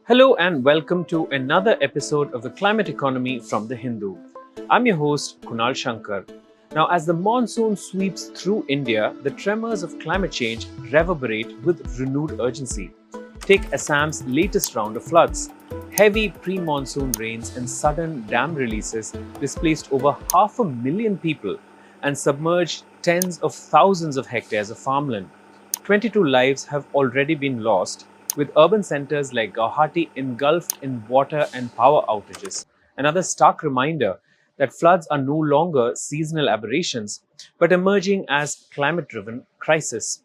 Hello and welcome to another episode of the Climate Economy from The Hindu. I'm your host, Kunal Shankar. Now, as the monsoon sweeps through India, the tremors of climate change reverberate with renewed urgency. Take Assam's latest round of floods. Heavy pre-monsoon rains and sudden dam releases displaced over 500,000 people and submerged tens of thousands of hectares of farmland. 22 lives have already been lost, with urban centers like Guwahati engulfed in water and power outages. Another stark reminder that floods are no longer seasonal aberrations, but emerging as climate driven crisis.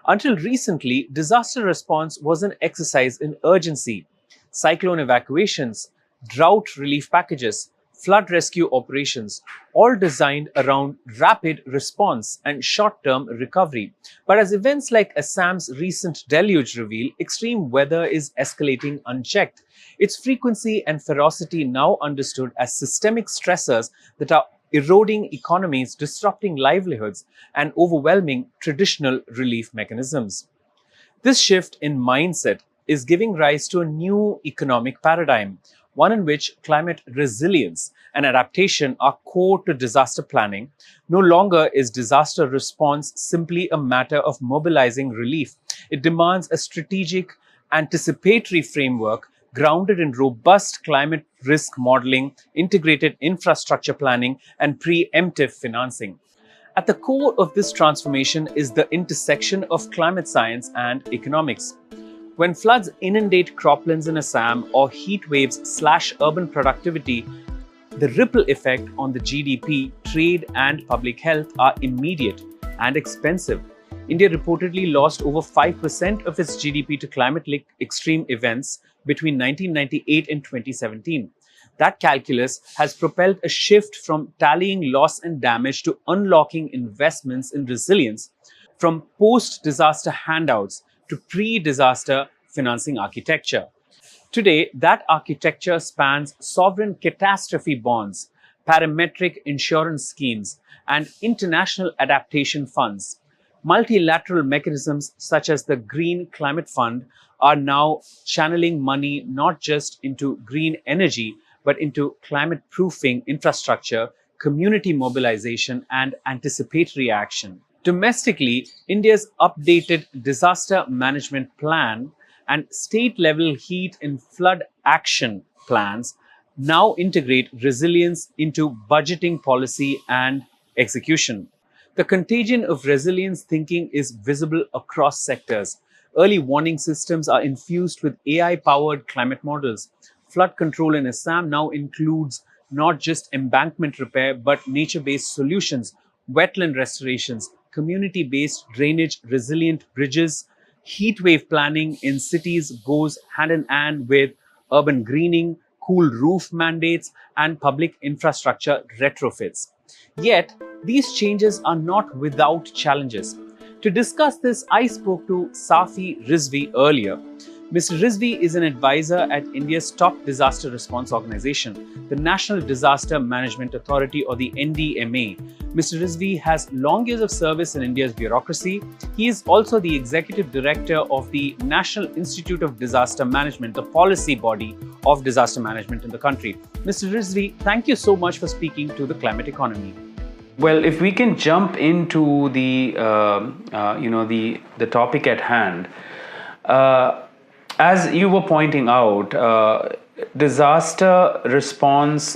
Until recently, disaster response was an exercise in urgency. Cyclone evacuations, drought relief packages, flood rescue operations, all designed around rapid response and short term recovery. But as events like Assam's recent deluge reveal, extreme weather is escalating unchecked. Its frequency and ferocity now understood as systemic stressors that are eroding economies, disrupting livelihoods, and overwhelming traditional relief mechanisms. This shift in mindset is giving rise to a new economic paradigm, one in which climate resilience and adaptation are core to disaster planning. No longer is disaster response simply a matter of mobilizing relief. It demands a strategic, anticipatory framework grounded in robust climate risk modeling, integrated infrastructure planning, and preemptive financing. At the core of this transformation is the intersection of climate science and economics. When floods inundate croplands in Assam or heat waves slash urban productivity, the ripple effect on the GDP, trade, and public health are immediate and expensive. India reportedly lost over 5% of its GDP to climate-linked extreme events between 1998 and 2017. That calculus has propelled a shift from tallying loss and damage to unlocking investments in resilience, from post-disaster handouts to pre-disaster financing architecture. Today, that architecture spans sovereign catastrophe bonds, parametric insurance schemes, and international adaptation funds. Multilateral mechanisms such as the Green Climate Fund are now channeling money not just into green energy, but into climate proofing infrastructure, community mobilization, and anticipatory action. Domestically, India's updated disaster management plan and state level heat and flood action plans now integrate resilience into budgeting policy and execution. The contagion of resilience thinking is visible across sectors. Early warning systems are infused with AI powered climate models. Flood control in Assam now includes not just embankment repair, but nature based solutions, wetland restorations, community based drainage resilient bridges. Heat wave planning in cities goes hand in hand with urban greening, cool roof mandates, and public infrastructure retrofits. Yet, these changes are not without challenges. To discuss this, I spoke to Safi Rizvi earlier. Mr. Rizvi is an advisor at India's top disaster response organization, the National Disaster Management Authority, or the NDMA. Mr. Rizvi has long years of service in India's bureaucracy. He is also the executive director of the National Institute of Disaster Management, the policy body of disaster management in the country. Mr. Rizvi, thank you so much for speaking to the Climate Economy. Well, if we can jump into the topic at hand, as you were pointing out, disaster response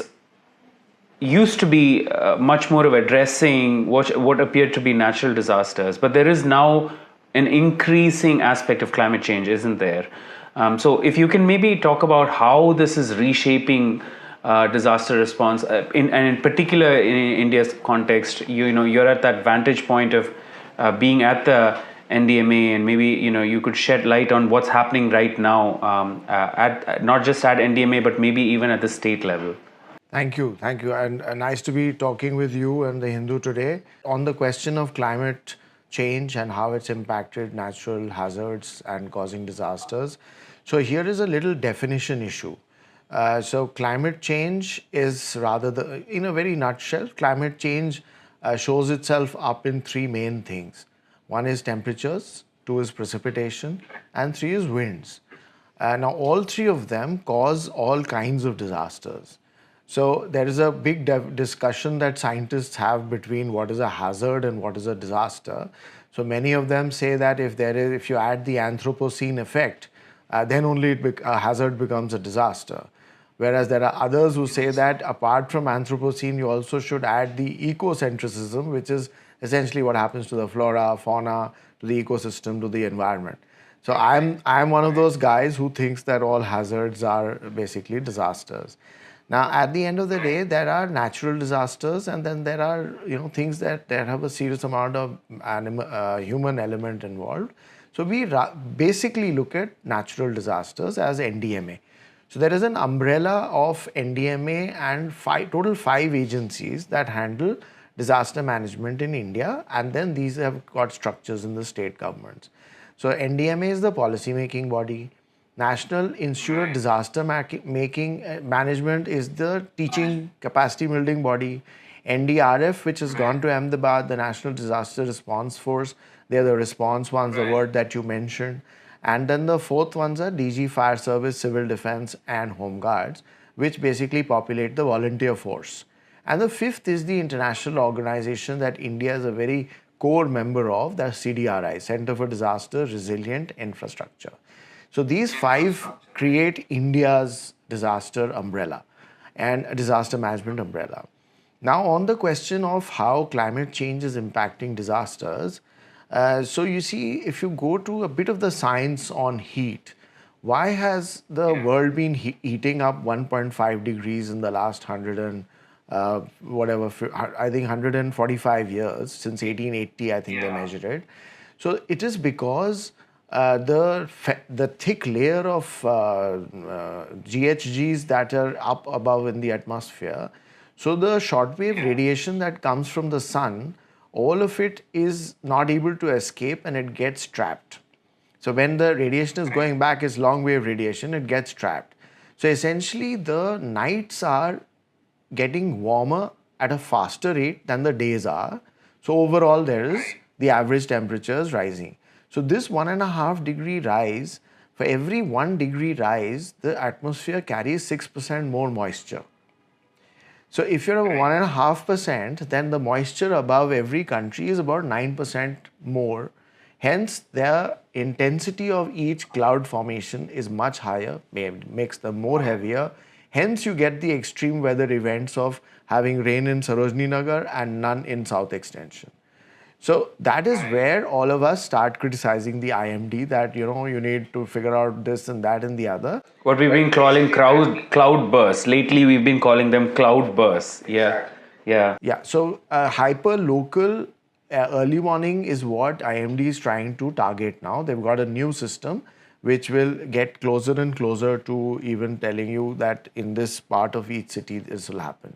used to be much more of addressing what appeared to be natural disasters, but there is now an increasing aspect of climate change, isn't there? So, if you can maybe talk about how this is reshaping disaster response, and in particular in India's context, you're at that vantage point of being at the NDMA, and maybe you could shed light on what's happening right now at not just at NDMA but maybe even at the state level. Thank you, and nice to be talking with you and the Hindu today on the question of climate change and how it's impacted natural hazards and causing disasters. So here is a little definition issue. So climate change is in a very nutshell, climate change shows itself up in three main things. One is temperatures, two is precipitation, and three is winds. Now, all three of them cause all kinds of disasters. So there is a big discussion that scientists have between what is a hazard and what is a disaster. So many of them say that if you add the Anthropocene effect, then only a hazard becomes a disaster. Whereas there are others who say that apart from Anthropocene, you also should add the ecocentrism, which is essentially what happens to the flora, fauna, to the ecosystem, to the environment. So I'm one of those guys who thinks that all hazards are basically disasters. Now, at the end of the day, there are natural disasters, and then there are things that have a serious amount of human element involved. So we basically look at natural disasters as NDMA. So there is an umbrella of NDMA and total five agencies that handle disaster management in India, and then these have got structures in the state governments. So NDMA is the policy making body. National Institute of Disaster Management is the teaching capacity building body. NDRF, which has gone to Ahmedabad, the National Disaster Response Force, they're the response ones, the word that you mentioned. And then the fourth ones are DG Fire Service, Civil Defense, and Home Guards, which basically populate the volunteer force. And the fifth is the international organization that India is a very core member of, that's CDRI, Center for Disaster Resilient Infrastructure. So these five create India's disaster umbrella and a disaster management umbrella. Now, on the question of how climate change is impacting disasters, so you see, if you go to a bit of the science on heat, why has the world been heating up 1.5 degrees in the last 100 and I think 145 years, since 1880, I think they measured it. So it is because the thick layer of GHGs that are up above in the atmosphere. So the shortwave radiation that comes from the sun, all of it is not able to escape and it gets trapped. So when the radiation is going back, it's long wave radiation, it gets trapped. So essentially the nights are getting warmer at a faster rate than the days are. So overall there is the average temperatures rising. So this 1.5 degree rise, for every 1 degree rise, the atmosphere carries 6% more moisture. So if you're at 1.5%, then the moisture above every country is about 9% more. Hence, the intensity of each cloud formation is much higher, makes them more heavier. Hence, you get the extreme weather events of having rain in Sarojini Nagar and none in South Extension. So that is where all of us start criticizing the IMD that, you need to figure out this and that and the other. What we've been calling cloud bursts. Lately, we've been calling them cloud bursts. Yeah. So hyper local early warning is what IMD is trying to target now. They've got a new system which will get closer and closer to even telling you that in this part of each city this will happen.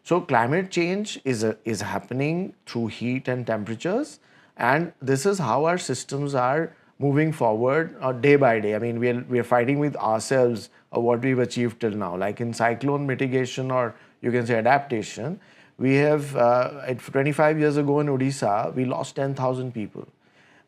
So climate change is happening through heat and temperatures, and this is how our systems are moving forward day by day. I mean, we're fighting with ourselves of what we've achieved till now. Like in cyclone mitigation, or you can say adaptation, we have 25 years ago in Odisha, we lost 10,000 people.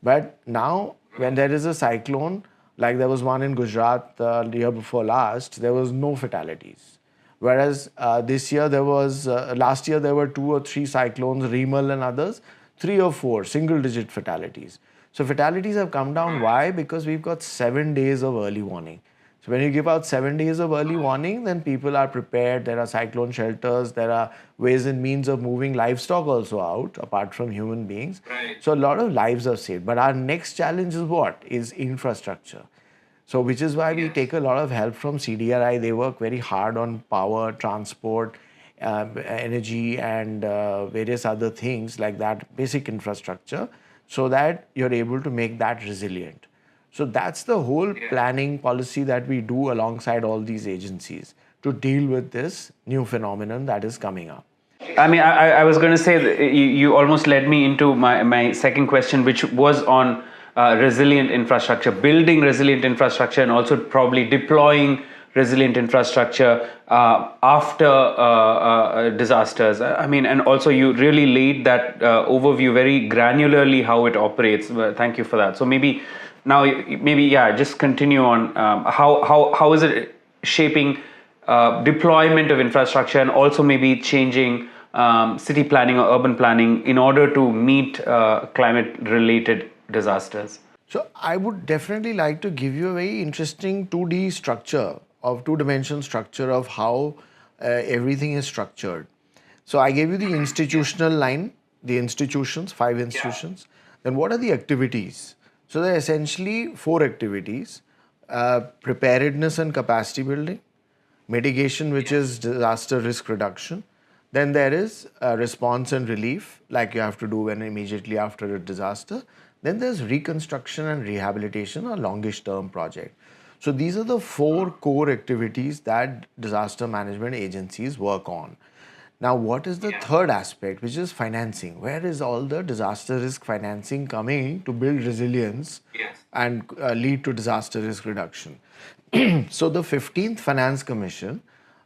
But now when there is a cyclone, like there was one in Gujarat the year before last, there was no fatalities. Whereas last year there were 2 or 3 cyclones, Remal and others, 3 or 4 single-digit fatalities. So fatalities have come down. Why? Because we've got 7 days of early warning. So when you give out 7 days of early warning, then people are prepared. There are cyclone shelters. There are ways and means of moving livestock also out, apart from human beings. So a lot of lives are saved. But our next challenge is what? Is infrastructure. So which is why we take a lot of help from CDRI. They work very hard on power, transport, energy and various other things like that, basic infrastructure, so that you're able to make that resilient. So that's the whole planning policy that we do alongside all these agencies to deal with this new phenomenon that is coming up. I mean, I was going to say that you almost led me into my second question, which was on resilient infrastructure, building resilient infrastructure, and also probably deploying resilient infrastructure after disasters. I mean, and also you really laid that overview very granularly how it operates. Thank you for that. So maybe now maybe just continue on how is it shaping deployment of infrastructure and also maybe changing city planning or urban planning in order to meet climate related disasters. So I would definitely like to give you a very interesting 2D structure of two-dimension structure of how everything is structured. So I gave you the institutional line, the institutions, 5 institutions. Then what are the activities? So there are essentially 4 activities: preparedness and capacity building, mitigation, which is disaster risk reduction. Then there is response and relief, like you have to do when immediately after a disaster. Then there's reconstruction and rehabilitation, a longish term project. So these are the 4 core activities that disaster management agencies work on. Now, what is the third aspect, which is financing? Where is all the disaster risk financing coming to build resilience and lead to disaster risk reduction? So the 15th Finance Commission,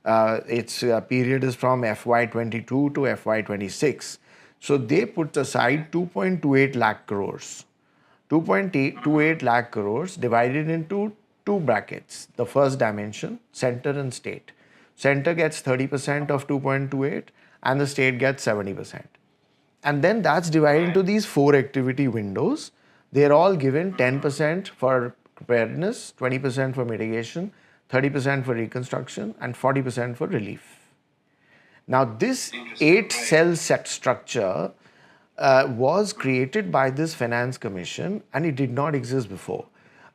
its period is from FY22 to FY26. So they put aside 2.28 lakh crores. 2.28 lakh crores divided into 2 brackets. The first dimension, center and state. Center gets 30% of 2.28 and the state gets 70%. And then that's divided into these 4 activity windows. They're all given 10% for preparedness, 20% for mitigation, 30% for reconstruction, and 40% for relief. Now, this 8-cell set structure was created by this Finance Commission, and it did not exist before.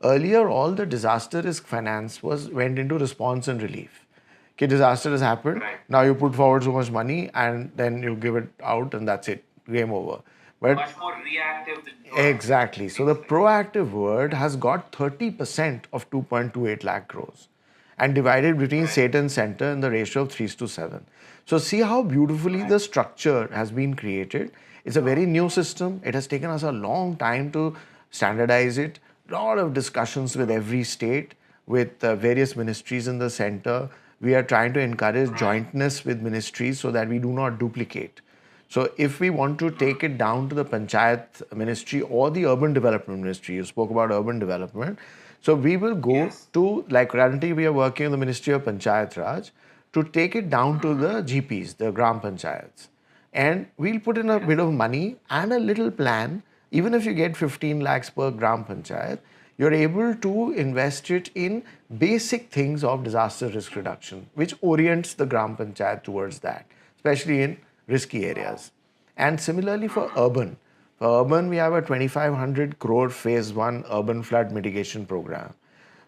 Earlier, all the disaster risk finance went into response and relief. Okay, disaster has happened. Now you put forward so much money, and then you give it out, and that's it. Game over. But Much more reactive than exactly. So the proactive word has got 30% of 2.28 lakh crores and divided between state and center in the ratio of 3:7. So see how beautifully the structure has been created. It's a very new system. It has taken us a long time to standardize it. A lot of discussions with every state, with various ministries in the center. We are trying to encourage jointness with ministries so that we do not duplicate. So if we want to take it down to the Panchayat Ministry or the Urban Development Ministry, you spoke about urban development. So we will go to, like currently we are working in the Ministry of Panchayat Raj, to take it down to the GPs, the Gram Panchayats. And we'll put in a bit of money and a little plan. Even if you get 15 lakhs per Gram Panchayat, you're able to invest it in basic things of disaster risk reduction, which orients the Gram Panchayat towards that, especially in risky areas. And similarly for urban. For urban, we have a 2,500 crore phase 1 urban flood mitigation program.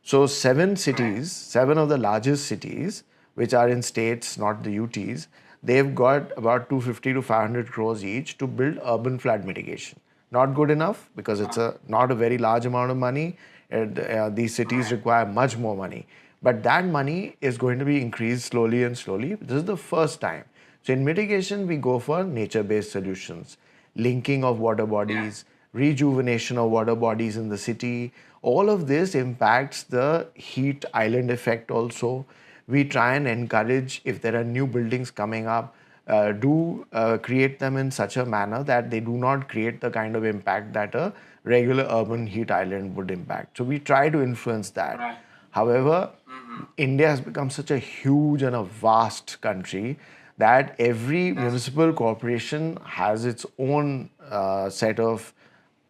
So 7 cities, 7 of the largest cities, which are in states, not the UTs, they've got about 250 to 500 crores each to build urban flood mitigation. Not good enough because it's not a very large amount of money. These cities require much more money. But that money is going to be increased slowly and slowly. This is the first time. So in mitigation, we go for nature-based solutions, linking of water bodies, rejuvenation of water bodies in the city. All of this impacts the heat island effect also. We try and encourage, if there are new buildings coming up, create them in such a manner that they do not create the kind of impact that a regular urban heat island would impact. So we try to influence that. Right. However, India has become such a huge and a vast country that every municipal corporation has its own set of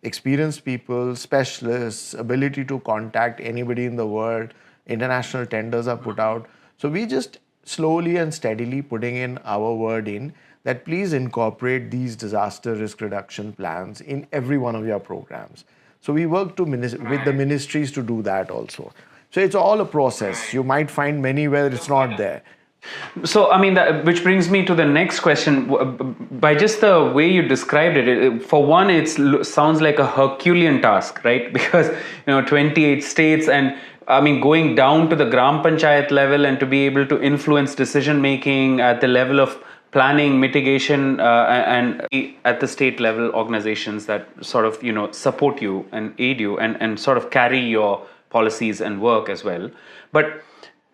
experienced people, specialists, ability to contact anybody in the world. International tenders are put out. So we just slowly and steadily putting in our word in that please incorporate these disaster risk reduction plans in every one of your programs. So we work with the ministries to do that also. So it's all a process. You might find many where it's not there. So, I mean, which brings me to the next question. By just the way you described it, for one, it sounds like a Herculean task, right? Because, 28 states and, I mean, going down to the Gram Panchayat level and to be able to influence decision making at the level of planning, mitigation, and at the state level organizations that sort of, support you and aid you and sort of carry your policies and work as well. But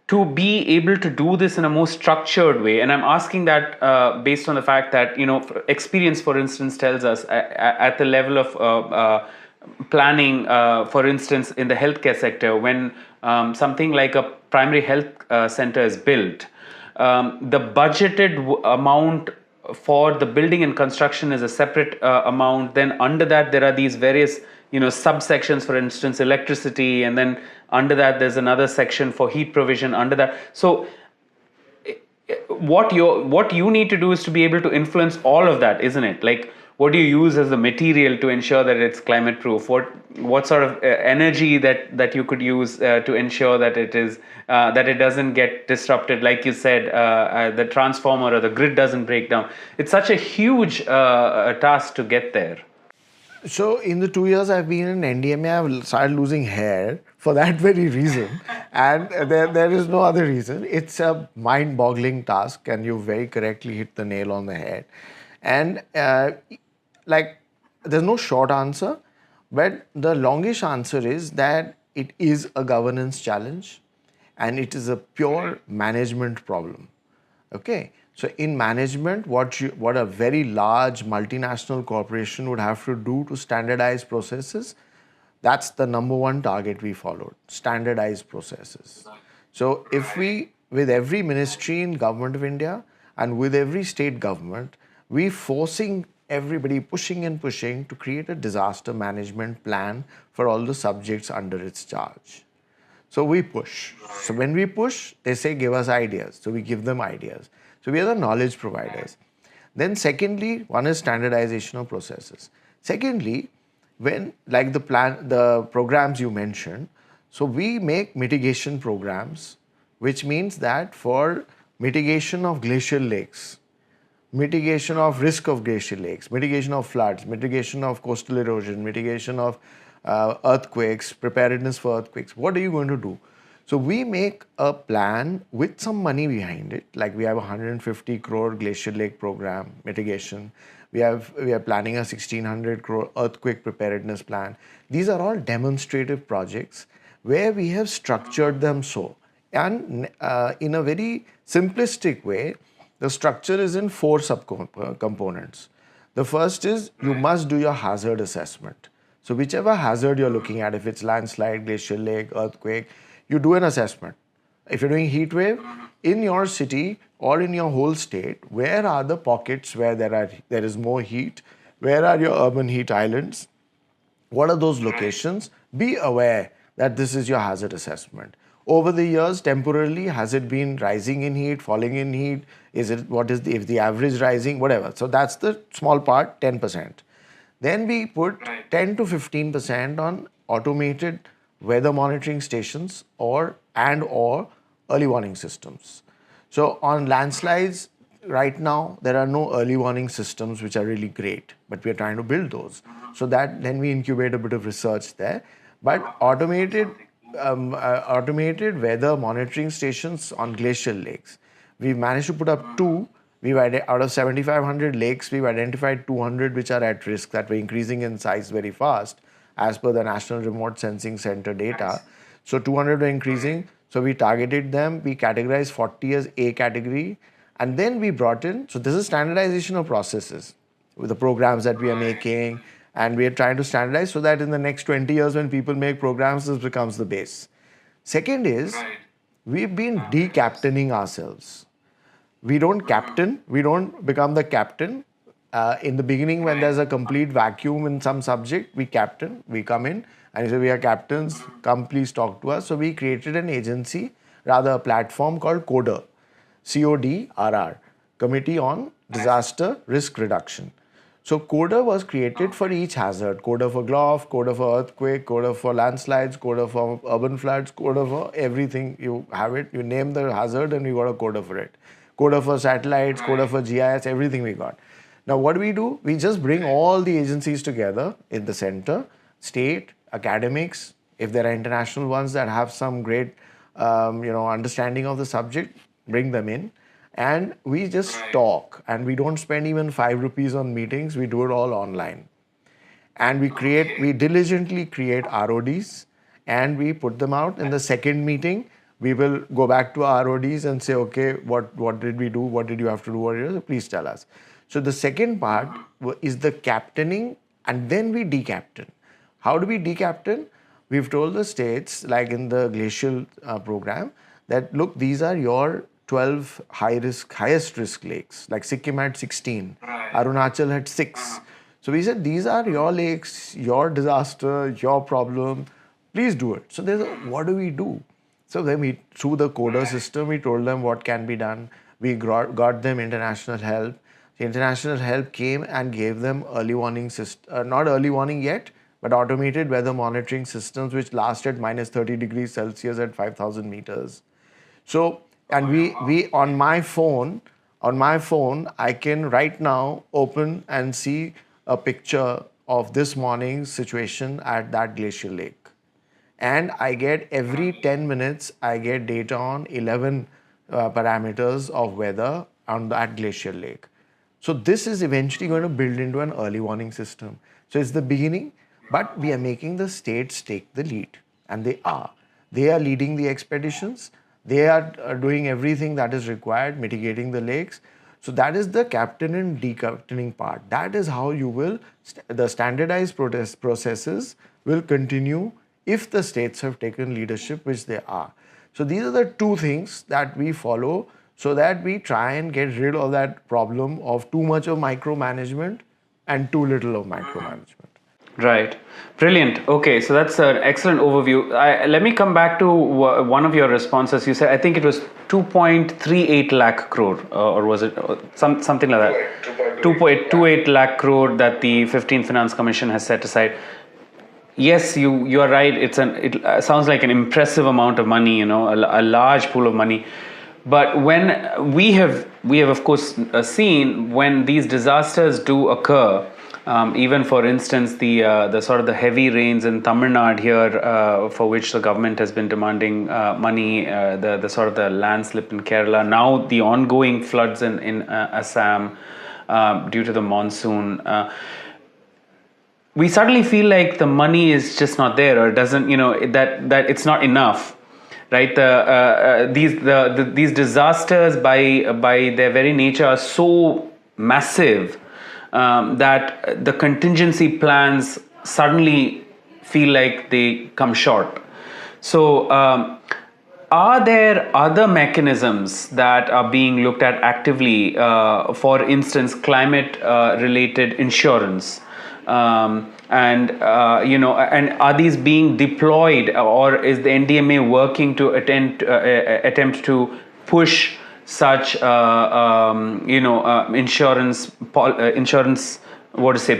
to be able to do this in a more structured way, and I'm asking that based on the fact that, experience, for instance, tells us at the level of planning, for instance, in the healthcare sector, when something like a primary health center is built, the budgeted amount for the building and construction is a separate amount. Then under that, there are these various, subsections, for instance, electricity, and then under that, there's another section for heat provision under that. So what you need to do is to be able to influence all of that, isn't it? Like, what do you use as the material to ensure that it's climate proof? What sort of energy that you could use to ensure that it doesn't get disrupted, like you said, the transformer or the grid doesn't break down. It's such a huge task to get there. So in the 2 years I've been in NDMA, I've started losing hair for that very reason. And there is no other reason. It's a mind-boggling task, and you very correctly hit the nail on the head. And there's no short answer, but the longish answer is that it is a governance challenge, and it is a pure management problem. Okay, so in management, what a very large multinational corporation would have to do to standardize processes, that's the number one target we followed: standardize processes. So if we, with every ministry in Government of India and with every state government, we forcing everybody, pushing and pushing to create a disaster management plan for all the subjects under its charge. So we push. So when we push, they say, give us ideas. So we give them ideas. So we are the knowledge providers. Then secondly, one is standardization of processes. Secondly, when, like the programs you mentioned, so we make mitigation programs, which means that for mitigation of glacial lakes, mitigation of risk of glacial lakes, mitigation of floods, mitigation of coastal erosion, mitigation of earthquakes, preparedness for earthquakes. What are you going to do? So we make a plan with some money behind it. Like we have a 150 crore glacial lake program mitigation. We are planning a 1600 crore earthquake preparedness plan. These are all demonstrative projects where we have structured them so. And in a very simplistic way, the structure is in 4 subcomponents. The first is you must do your hazard assessment. So whichever hazard you're looking at, if it's landslide, glacial lake, earthquake, you do an assessment. If you're doing heat wave, in your city or in your whole state, where are the pockets where there is more heat? Where are your urban heat islands? What are those locations? Be aware that this is your hazard assessment. Over the years, temporarily, has it been rising in heat, falling in heat? If the average rising, whatever. So that's the small part, 10%. Then we put 10 to 15% on automated weather monitoring stations or early warning systems. So on landslides, right now, there are no early warning systems which are really great, but we are trying to build those. So that then we incubate a bit of research there. But automated weather monitoring stations on glacial lakes, we've managed to put up 2. Out of 7,500 lakes, we've identified 200 which are at risk, that were increasing in size very fast as per the National Remote Sensing Center data. So 200 were increasing. So we targeted them. We categorized 40 as A category. And then we brought in, so this is standardization of processes with the programs that we are making. And we are trying to standardize so that in the next 20 years when people make programs, this becomes the base. Second is, we've been de-captaining ourselves. We don't captain, we don't become the captain. In the beginning, when there's a complete vacuum in some subject, we captain, we come in and say, we are captains, come please talk to us. So we created an agency, rather a platform called CODRR, CODRR, Committee on Disaster Risk Reduction. So CODRR was created for each hazard. CODRR for GLOF, CODRR for earthquake, CODRR for landslides, CODRR for urban floods, CODRR for everything. You have it, you name the hazard and we got a CODRR for it. CODRR for satellites, CODRR for GIS, everything we got. Now what do? We just bring all the agencies together in the center, state, academics, if there are international ones that have some great understanding of the subject, bring them in. And we just talk, and we don't spend even 5 rupees on meetings, we do it all online. And we diligently create RODs and we put them out. In the second meeting, we will go back to our RODs and say, okay, what did we do? What did you have to do? Please tell us. So the second part is the captaining, and then we decaptain. How do we decaptain? We've told the states, like in the glacial program, that look, these are your 12 highest risk lakes. Like Sikkim had 16, Arunachal had 6. So we said, these are your lakes, your disaster, your problem. Please do it. So there's what do we do? So then we, through the coder system, we told them what can be done. We got them international help. The international help came and gave them early warning system, not early warning yet, but automated weather monitoring systems which lasted minus 30 degrees Celsius at 5,000 meters. So, and we on my phone, I can right now open and see a picture of this morning's situation at that glacial lake. And I get every 10 minutes, I get data on 11 parameters of weather on that glacial lake. So this is eventually going to build into an early warning system. So it's the beginning, but we are making the states take the lead, and they are. They are leading the expeditions. They are doing everything that is required, mitigating the lakes. So that is the captain and decaptaining part. That is how you will, the standardized processes will continue if the states have taken leadership, which they are. So these are the two things that we follow so that we try and get rid of that problem of too much of micromanagement and too little of micromanagement. Right. Brilliant. Okay, so that's an excellent overview. Let me come back to one of your responses. You said, I think it was 2.38 lakh crore, or was it something like that? 2.28 lakh crore that the 15th Finance Commission has set aside. Yes, you are right. It sounds like an impressive amount of money, a large pool of money. But when we have of course seen when these disasters do occur, even for instance the sort of the heavy rains in Tamil Nadu here, for which the government has been demanding money, the sort of the landslip in Kerala, now the ongoing floods in Assam due to the monsoon. We suddenly feel like the money is just not there, or doesn't, that it's not enough, right? These disasters by their very nature are so massive that the contingency plans suddenly feel like they come short. So, are there other mechanisms that are being looked at actively? For instance, climate-related insurance. And are these being deployed, or is the NDMA working to attempt to push such insurance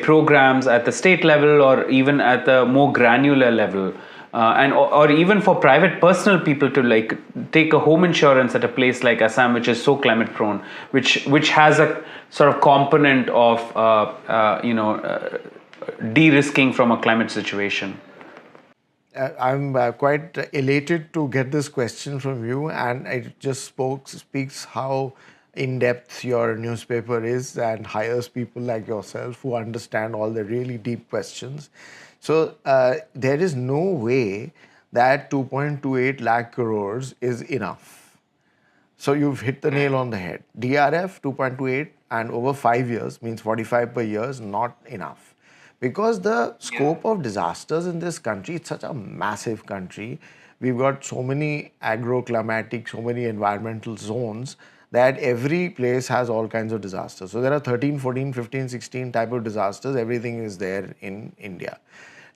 programs at the state level, or even at the more granular level, or even for private personal people to take a home insurance at a place like Assam, which is so climate prone, which has a sort of component of de-risking from a climate situation? I'm quite elated to get this question from you, and it just speaks how in-depth your newspaper is and hires people like yourself who understand all the really deep questions. So there is no way that 2.28 lakh crores is enough. So you've hit the nail on the head. DRF 2.28 and over 5 years means 45 per year is not enough. Because the scope of disasters in this country, it's such a massive country. We've got so many agroclimatic, so many environmental zones that every place has all kinds of disasters. So there are 13, 14, 15, 16 type of disasters. Everything is there in India.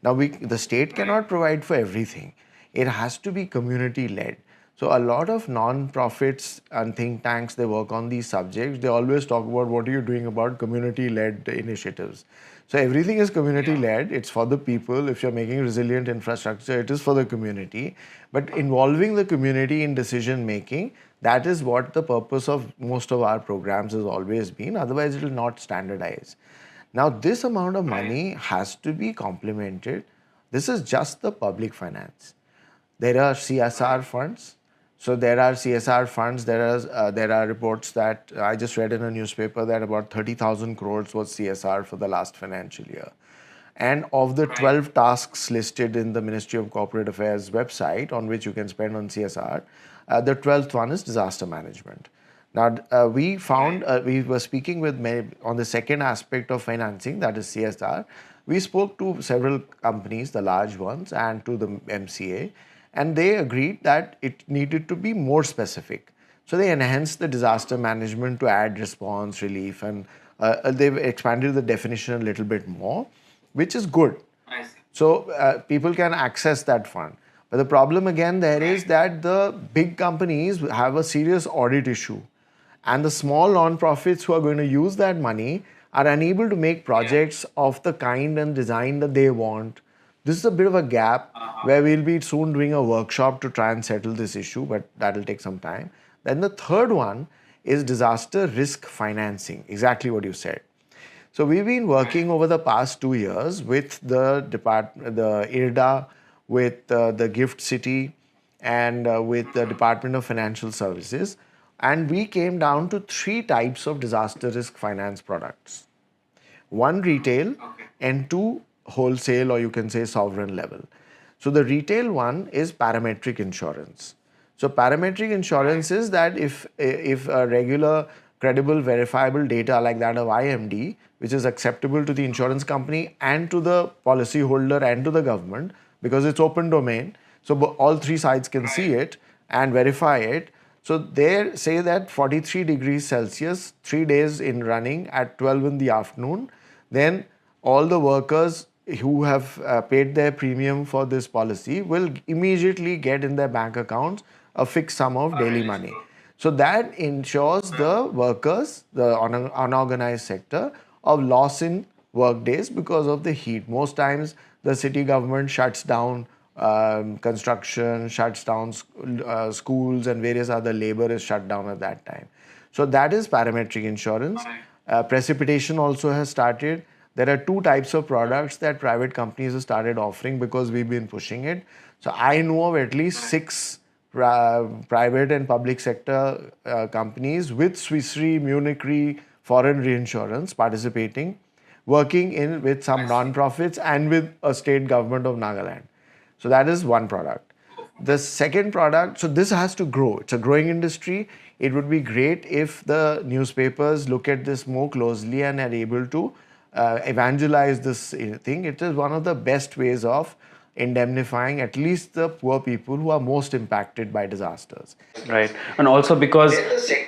Now, the state cannot provide for everything. It has to be community-led. So a lot of non-profits and think tanks, they work on these subjects. They always talk about what are you doing about community-led initiatives. So everything is community-led. It's for the people. If you're making resilient infrastructure, it is for the community. But involving the community in decision-making, that is what the purpose of most of our programs has always been. Otherwise, it will not standardize. Now, this amount of money has to be complemented. This is just the public finance. There are CSR funds. So there are CSR funds. There are reports that I just read in a newspaper that about 30,000 crores was CSR for the last financial year. And of the 12 tasks listed in the Ministry of Corporate Affairs website on which you can spend on CSR, the 12th one is disaster management. Now, we found, we were speaking with many, on the second aspect of financing, that is CSR. We spoke to several companies, the large ones, and to the MCA, and they agreed that it needed to be more specific. So they enhanced the disaster management to add response, relief, and they've expanded the definition a little bit more, which is good. So people can access that fund. But the problem again there is that the big companies have a serious audit issue. And the small non-profits who are going to use that money are unable to make projects of the kind and design that they want. This is a bit of a gap where we'll be soon doing a workshop to try and settle this issue, but that'll take some time. Then the third one is disaster risk financing, exactly what you said. So we've been working over the past 2 years with the IRDA, with the Gift City, and with the Department of Financial Services. And we came down to 3 types of disaster risk finance products. 1 retail and 2 wholesale, or you can say sovereign level. So the retail one is parametric insurance. So parametric insurance is that if a regular, credible, verifiable data like that of IMD, which is acceptable to the insurance company and to the policyholder and to the government, because it's open domain, so all 3 sides can see it and verify it. So they say that 43 degrees Celsius, 3 days in running at 12 in the afternoon, then all the workers who have paid their premium for this policy will immediately get in their bank accounts a fixed sum of daily money. So that ensures the workers, the unorganized sector, of loss in work days because of the heat. Most times the city government shuts down construction, shuts down schools, and various other labor is shut down at that time. So that is parametric insurance. Precipitation also has started. There are 2 types of products that private companies have started offering because we've been pushing it. So I know of at least 6 private and public sector companies with Swiss Re, Munich Re, foreign reinsurance participating, working with some non-profits and with a state government of Nagaland. So that is one product. The second product, so this has to grow. It's a growing industry. It would be great if the newspapers look at this more closely and are able to evangelize this thing. It is one of the best ways of indemnifying at least the poor people who are most impacted by disasters. Right. And also because,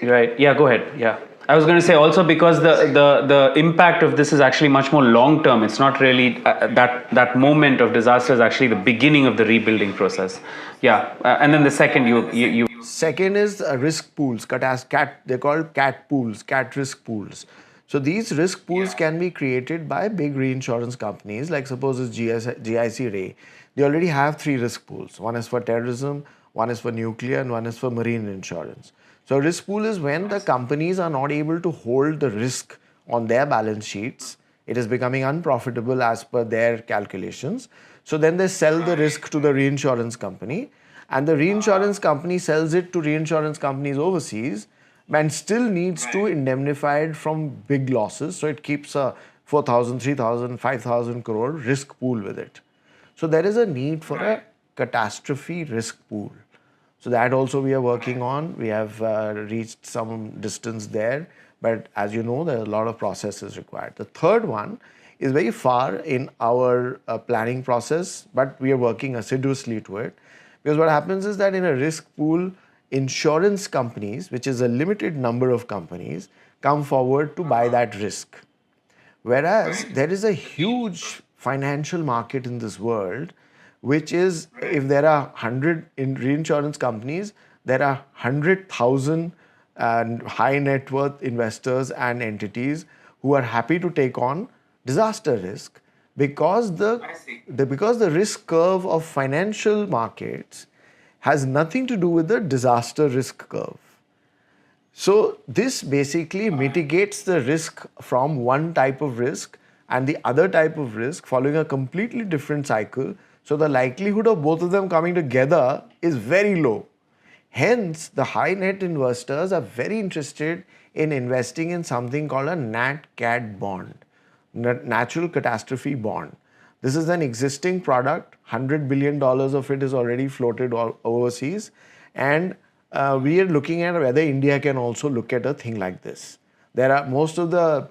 right, yeah, go ahead. Yeah. I was going to say also because the impact of this is actually much more long term. It's not really that moment of disaster is actually the beginning of the rebuilding process. Yeah. And then the second you Second is risk pools, they're called cat pools, cat risk pools. So these risk pools can be created by big reinsurance companies, like suppose it's GIC Re. They already have 3 risk pools. One is for terrorism, one is for nuclear, and one is for marine insurance. So risk pool is when the companies are not able to hold the risk on their balance sheets. It is becoming unprofitable as per their calculations. So then they sell the risk to the reinsurance company, and the reinsurance company sells it to reinsurance companies overseas and still needs to indemnify it from big losses. So it keeps a 4,000, 3,000, 5,000 crore risk pool with it. So there is a need for a catastrophe risk pool. So that also we are working on. We have reached some distance there, but as you know, there are a lot of processes required. The third one is very far in our planning process, but we are working assiduously to it. Because what happens is that in a risk pool, insurance companies, which is a limited number of companies, come forward to buy that risk. Whereas there is a huge financial market in this world, which is if there are 100 in reinsurance companies, there are 100,000 high net worth investors and entities who are happy to take on disaster risk because the risk curve of financial markets has nothing to do with the disaster risk curve. So this basically mitigates the risk from one type of risk and the other type of risk following a completely different cycle. So the likelihood of both of them coming together is very low. Hence, the high net investors are very interested in investing in something called a NatCat bond, natural catastrophe bond. This is an existing product. $100 billion of it is already floated overseas, and we are looking at whether India can also look at a thing like this. There are most of the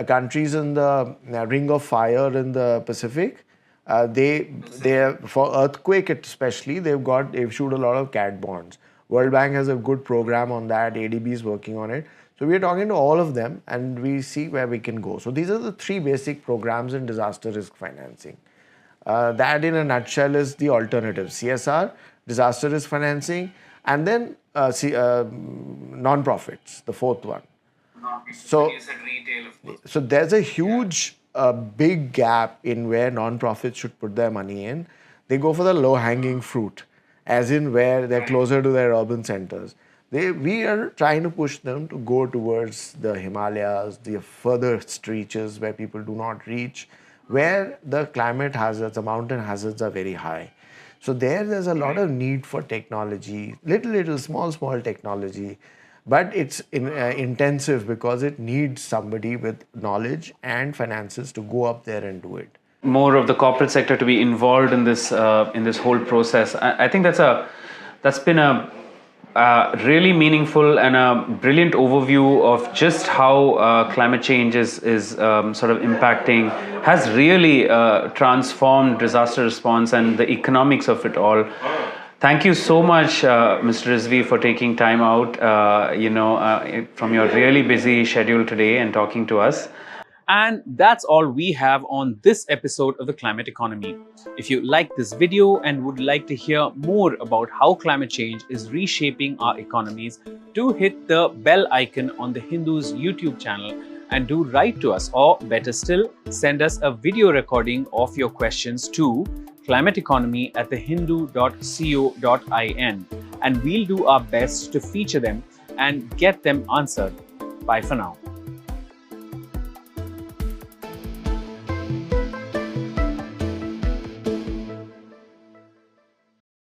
countries in the Ring of Fire in the Pacific. They for earthquake especially they've issued a lot of cat bonds. World Bank has a good program on that. ADB is working on it. So we are talking to all of them and we see where we can go. So these are the three basic programs in disaster risk financing. That in a nutshell is the alternative: CSR, disaster risk financing, and then non-profits, the fourth one. So, so there's a huge, big gap in where non-profits should put their money in. They go for the low-hanging fruit, as in where they're closer to their urban centers. We are trying to push them to go towards the Himalayas, the further reaches where people do not reach, where the climate hazards, the mountain hazards are very high. So there's a lot of need for technology, small technology, but it's intensive because it needs somebody with knowledge and finances to go up there and do it. More of the corporate sector to be involved in this whole process. I think that's been a really meaningful and a brilliant overview of just how climate change is sort of impacting, has really transformed disaster response and the economics of it all. Thank you so much, Mr. Rizvi, for taking time out, from your really busy schedule today and talking to us. And that's all we have on this episode of The Climate Economy. If you like this video and would like to hear more about how climate change is reshaping our economies, do hit the bell icon on the Hindu's YouTube channel and do write to us, or better still, send us a video recording of your questions to climateeconomy@thehindu.co.in, and we'll do our best to feature them and get them answered. Bye for now.